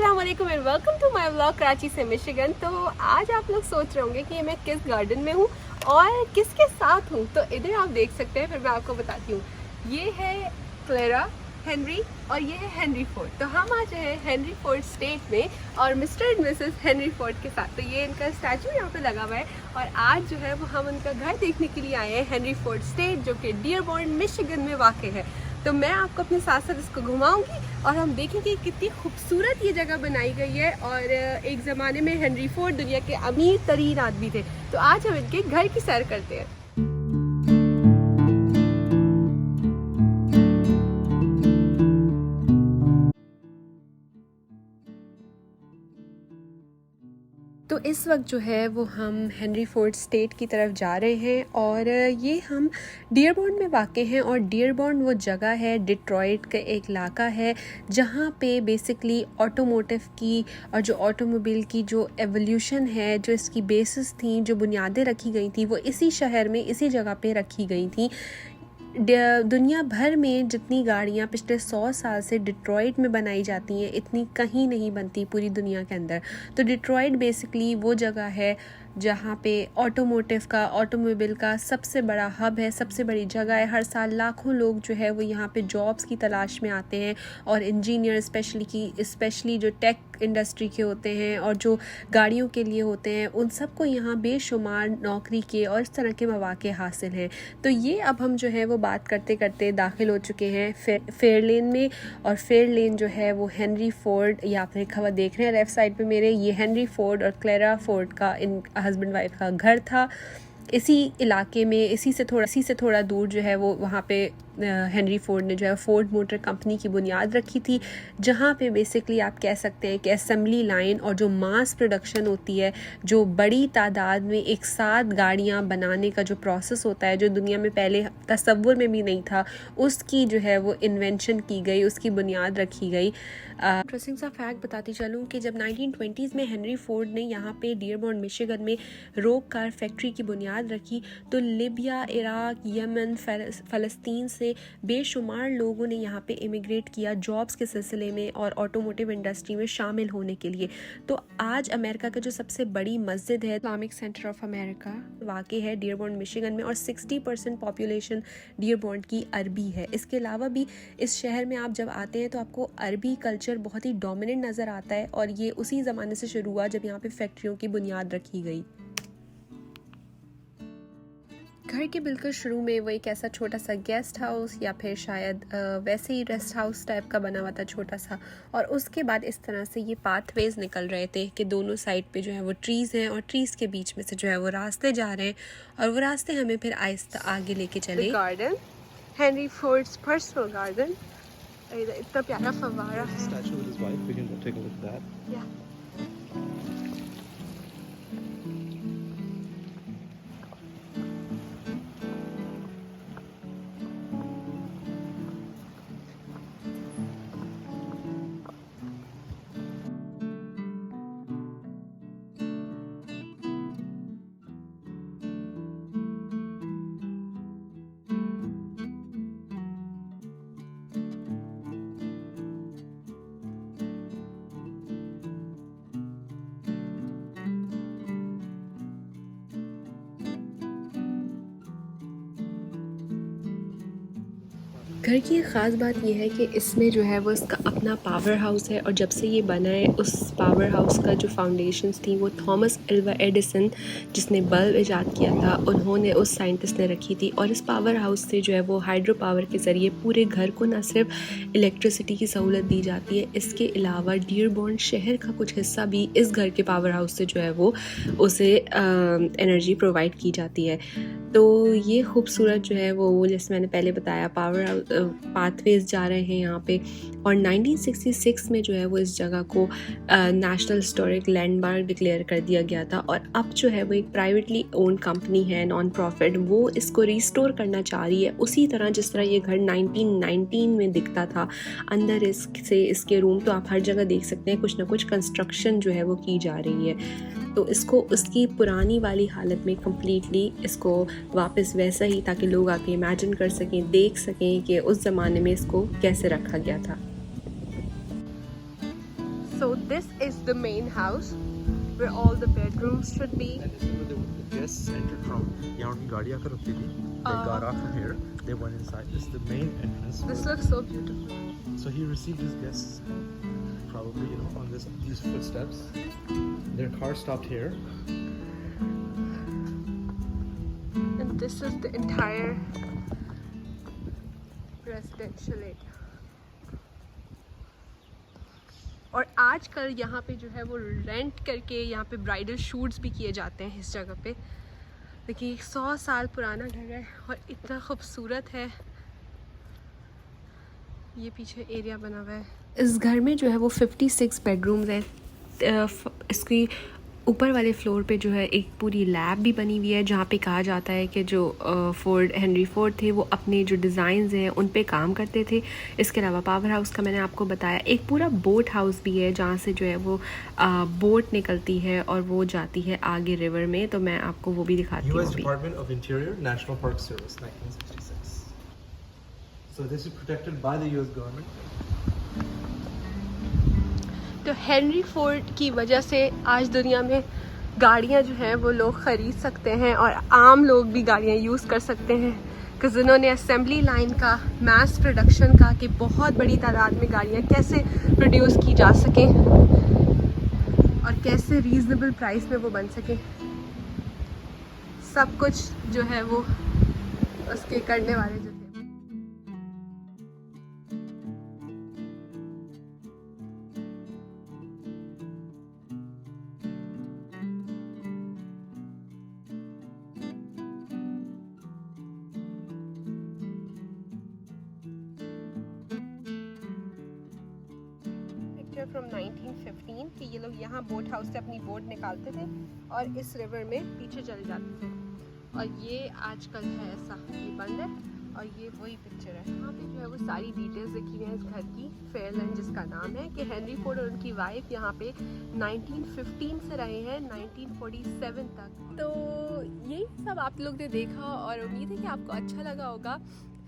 अस्सलाम वालेकुम and welcome to my vlog Karachi से मिशिगन। तो आज आप लोग सोच रहे होंगे कि मैं किस गार्डन में हूँ और किसके साथ हूँ। तो इधर आप देख सकते हैं, फिर मैं आपको बताती हूँ। ये है क्लेरा, हेनरी और ये है हेनरी फोर्ड। तो हम आज हैं हेनरी फोर्ड स्टेट में और mister and Mrs Henry Ford के साथ। तो ये इनका स्टैचू यहाँ पे लगा हुआ है और आज जो है वो हम उनका घर देखने के लिए आए हैं, हेनरी फोर्ड स्टेट, जो कि डियरबॉर्न मिशिगन में वाक़ है। तो मैं आपको अपने साथ साथ इसको घुमाऊंगी और हम देखेंगे कितनी खूबसूरत ये जगह बनाई गई है। और एक ज़माने में हेनरी फोर्ड दुनिया के अमीर तरीन आदमी थे। तो आज हम इनके घर की सैर करते हैं। तो इस वक्त जो है वो हम हेनरी फोर्ड स्टेट की तरफ जा रहे हैं और ये हम डियरबॉर्न में वाक़ हैं। और डियरबॉर्न वो जगह है, डिट्रॉइट का एक इलाका है, जहाँ पे बेसिकली ऑटोमोटिव की और जो ऑटोमोबाइल की जो एवोल्यूशन है, जो इसकी बेसिस थी, जो बुनियादें रखी गई थी, वो इसी शहर में, इसी जगह पे रखी गई थी। दुनिया भर में जितनी गाड़ियाँ पिछले 100 साल से डिट्रॉइट में बनाई जाती हैं, इतनी कहीं नहीं बनती पूरी दुनिया के अंदर। तो डिट्रॉइट बेसिकली वो जगह है जहाँ पे ऑटोमोटिव का, ऑटोमोबाइल का सबसे बड़ा हब है, सबसे बड़ी जगह है। हर साल लाखों लोग जो है वो यहाँ पे जॉब्स की तलाश में आते हैं और इंजीनियर स्पेशली जो टेक इंडस्ट्री के होते हैं और जो गाड़ियों के लिए होते हैं, उन सबको यहाँ बेशुमार नौकरी के और इस तरह के मौके हासिल हैं। तो ये अब हम जो है वो बात करते करते दाखिल हो चुके हैं फेयर लेन में। और फेयर लेन जो है वो हेनरी फोर्ड, ये आपने खबर देख रहे हैं लेफ़्ट साइड पे मेरे, ये हेनरी फोर्ड और क्लेरा फोर्ड का, इन हस्बैंड वाइफ का घर था। इसी इलाके में, इसी से थोड़ा दूर जो है वो, वहाँ पे हेनरी फोर्ड ने जो है फोर्ड मोटर कंपनी की बुनियाद रखी थी, जहाँ पे बेसिकली आप कह सकते हैं कि असेंबली लाइन और जो मास प्रोडक्शन होती है, जो बड़ी तादाद में एक साथ गाड़ियाँ बनाने का जो प्रोसेस होता है, जो दुनिया में पहले तसव्वुर में भी नहीं था, उसकी जो है वो इन्वेंशन की गई, उसकी बुनियाद रखी गई। इंटरेस्टिंग सा फैक्ट बताती चलूँ कि जब 1920s में हेनरी फोर्ड ने यहाँ पे डियरबॉर्न मिशिगन में रोक कार फैक्ट्री की बुनियाद रखी, तो लिबिया, इराक, यमन, फ़लस्तीन से बेशुमार लोगों ने यहाँ पे इमिग्रेट किया जॉब्स के सिलसिले में और ऑटोमोटिव इंडस्ट्री में शामिल होने के लिए। तो आज अमेरिका का जो सबसे बड़ी मस्जिद है, इस्लामिक सेंटर ऑफ अमेरिका, वाक़ई है डियरबॉर्न मिशिगन में और 60% पॉपुलेशन डियरबॉर्न की अरबी है। इसके अलावा भी इस शहर में आप जब आते हैं तो आपको अरबी कल्चर बहुत ही डोमिनेंट नज़र आता है और ये उसी ज़माने से शुरू हुआ जब यहाँ पे फैक्ट्रियों की बुनियाद रखी गई। घर के बिल्कुल शुरू में वो एक ऐसा छोटा सा गेस्ट हाउस या फिर शायद वैसे ही रेस्ट हाउस टाइप का बना हुआ था छोटा सा, और उसके बाद इस तरह से ये पाथवेज निकल रहे थे कि दोनों साइड पे जो है वो ट्रीज़ हैं और ट्रीज़ के बीच में से जो है वो रास्ते जा रहे हैं और वो रास्ते हमें फिर आहिस्ता आगे लेके चले। Garden, Henry Fords personal garden, इतना प्यारा फव्वारा है। घर की एक ख़ास बात यह है कि इसमें जो है वो इसका अपना पावर हाउस है और जब से ये बना है, उस पावर हाउस का जो फाउंडेशंस थी वो थॉमस अल्वा एडिसन, जिसने बल्ब इजाद किया था, उन्होंने, उस साइंटिस्ट ने रखी थी। और इस पावर हाउस से जो है वो हाइड्रो पावर के ज़रिए पूरे घर को न सिर्फ इलेक्ट्रिसिटी की सहूलत दी जाती है, इसके अलावा डियरबॉर्न शहर का कुछ हिस्सा भी इस घर के पावर हाउस से जो है वो उसे एनर्जी प्रोवाइड की जाती है। तो ये खूबसूरत जो है वो जैसे मैंने पहले बताया, पावर पाथवेज जा रहे हैं यहाँ पे। और 1966 में जो है वो इस जगह को नेशनल हिस्टोरिक लैंडमार्क डिक्लेयर कर दिया गया था और अब जो है वो एक प्राइवेटली ओन्ड कंपनी है, नॉन प्रॉफिट, वो इसको रिस्टोर करना चाह रही है उसी तरह जिस तरह ये घर 1919 में दिखता था। अंदर इसके रूम तो आप हर जगह देख सकते हैं, कुछ ना कुछ कंस्ट्रक्शन जो है वो की जा रही है। तो इसको उसकी पुरानी वाली हालत में कम्प्लीटली इसको वापस वैसा ही, ताकि लोग आके इमेजिन कर सकें, देख सकें कि उस ज़माने में इसको कैसे रखा गया था। So this is the main house where all the bedrooms should be. And this is where the guests entered from. यहाँ उनकी गाड़ी आकर रुकती थी. They got off from here. They went inside. This is the main entrance. This looks so beautiful. So he received his guests probably, you know, on these footsteps. Their car stopped here. And this is the entire residential area. और आजकल यहाँ पे जो है वो rent करके यहाँ पे ब्राइडल शूट्स भी किए जाते हैं इस जगह पे. देखिए 100 साल पुराना घर है और इतना खूबसूरत है. ये पीछे एरिया बना हुआ है. इस घर में जो है वो 56 बेडरूम्स हैं. इसकी ऊपर वाले फ्लोर पे जो है एक पूरी लैब भी बनी हुई है जहाँ पे कहा जाता है कि जो हेनरी फोर्ड थे वो अपने जो डिज़ाइंस हैं उन पे काम करते थे. इसके अलावा पावर हाउस का मैंने आपको बताया. एक पूरा बोट हाउस भी है जहाँ से जो है वो बोट निकलती है और वो जाती है आगे रिवर में. तो मैं आपको वो भी दिखाती हूँ. US Department of Interior, National Park Service, 1966. So this is protected by the US government. तो हेनरी फोर्ड की वजह से आज दुनिया में गाड़ियाँ जो हैं वो लोग ख़रीद सकते हैं और आम लोग भी गाड़ियाँ यूज़ कर सकते हैं. कि उन्होंने असेंबली लाइन का, मास प्रोडक्शन का, कि बहुत बड़ी तादाद में गाड़ियाँ कैसे प्रोड्यूस की जा सकें और कैसे रीज़नेबल प्राइस में वो बन सकें. सब कुछ जो है वो उसके करने वाले जो थे. फ्रॉम 1915 कि ये लोग यहाँ बोट हाउस से अपनी बोट निकालते थे और इस रिवर में पीछे चले जाते थे. और ये आजकल है ऐसा, ये बंद है. और ये वही पिक्चर है. यहाँ पे जो है वो सारी डिटेल्स लिखी हुई है इस घर की. फेयरलैंड जिसका नाम है, कि हेनरी फोर्ड और उनकी वाइफ यहाँ पे 1915 से रहे हैं 1947 तक. तो यही सब आप लोग ने देखा और उम्मीद है कि आपको अच्छा लगा होगा.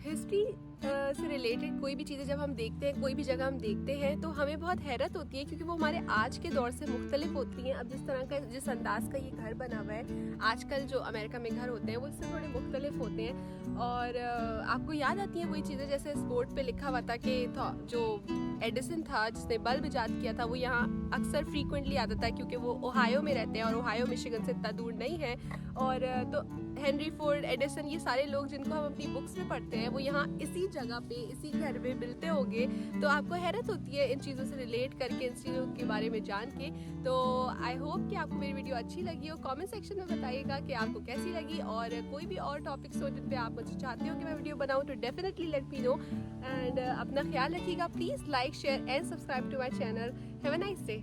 हिस्ट्री से रिलेटेड कोई भी चीज़ें जब हम देखते हैं, कोई भी जगह हम देखते हैं तो हमें बहुत हैरत होती है क्योंकि वो हमारे आज के दौर से मुख्तलिफ होती हैं. अब जिस तरह का, जिस अंदाज का ये घर बना हुआ है, आजकल जो अमेरिका में घर होते हैं वो इससे थोड़े मुख्तलिफ होते हैं. और आपको याद आती हैं वही चीज़ें जैसे इस बोर्ड पे लिखा हुआ था कि जो एडिसन था जिसने बल्ब ईजाद किया था वो यहाँ अक्सर फ्रीक्वेंटली आता था क्योंकि वो ओहायो में रहते हैं और ओहायो मिशिगन से इतना दूर नहीं है. और तो हेनरी फोर्ड, एडिसन, ये सारे लोग जिनको हम अपनी बुक्स में पढ़ते हैं वो यहाँ इसी जगह पे, इसी घर में मिलते होंगे. तो आपको हैरत होती है इन चीज़ों से रिलेट करके, इन चीज़ों के बारे में जान के. तो आई होप कि आपको मेरी वीडियो अच्छी लगी हो. कमेंट सेक्शन में बताइएगा कि आपको कैसी लगी और कोई भी और टॉपिक्स हो जिन पे आप मुझे चाहते हो कि मैं वीडियो बनाऊँ तो definitely let me know. And अपना ख्याल रखिएगा. Please like, share and subscribe to my channel. Have a nice day.